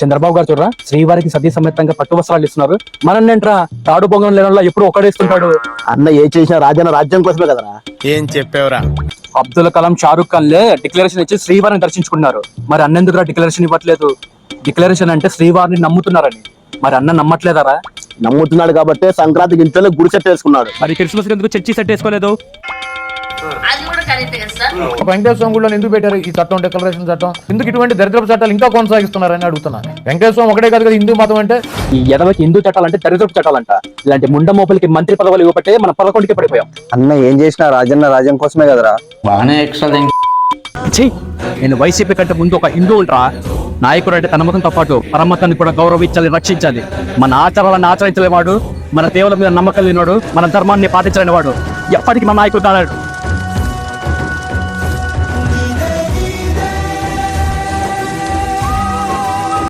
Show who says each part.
Speaker 1: చంద్రబాబు గారు చూడరా శ్రీవారికి సతీ సమేతంగా పట్టు వస్త్రాలు ఇస్తున్నారు. మనన్నేంట్రా తాడు పొంగం లేనలా ఎప్పుడు ఒకడేస్తుంటాడు.
Speaker 2: అన్న ఏ చేసినా రాజన్న రాజ్యం కోసమే కదరా.
Speaker 3: ఏం చెప్పావురా?
Speaker 1: అబ్దుల్ కలాం, షారుఖ్ ఖాన్ లే డిక్లరేషన్ ఇచ్చి శ్రీవారిని దర్శించుకున్నారు. మరి అన్నెందుకురా డిక్లరేషన్ ఇవ్వట్లేదు? డిక్లరేషన్ అంటే శ్రీవారిని నమ్ముతున్నారని. మరి అన్న నమ్మట్లేదారా?
Speaker 2: నమ్ముతున్నాడు కాబట్టి సంక్రాంతికి ఇంట్లో గుడి సెట్ వేసుకున్నాడు.
Speaker 1: మరి క్రిస్మస్ ఎందుకు చర్చి సెట్ వేసుకోలేదు?
Speaker 4: వెంకటేశ్వర స్వామి గుడిలో ఎందుకు పెట్టారు ఈ చట్టం, డిక్లరేషన్ చట్టం? ఎందుకు ఇటువంటి దరిద్రపు చట్టాలు ఇంకా కొనసాగిస్తున్నారని అడుగుతున్నా. వెంకటేశ్వర స్వామి ఒకటే కాదు కదా హిందూ మతం అంటే.
Speaker 1: ఈ ఎదవకి హిందూ చట్టాలంటే దరిద్రపు చట్టాలంట. ఇలాంటి ముండ మోపలికి మంత్రి పదవులు ఇవ్వబట్టే మన 11కి పడిపోయాం.
Speaker 2: అన్న ఏం చేసినా రాజన్న రాజ్యం కోసమే కదరా.
Speaker 5: బాగానే ఎక్స్ట్రా.
Speaker 1: నేను వైసీపీ కంటే ముందు ఒక హిందువులరా. నాయకుడు అంటే తన మతంతో పాటు పరమతాన్ని కూడా గౌరవించాలి, రక్షించాలి. మన ఆచారాలను ఆచరించలేవాడు, మన దేవుల మీద నమ్మకం లేనివాడు, మన ధర్మాన్ని పాటించలేని వాడు ఎప్పటికీ మన నాయకుడు కాలేడు.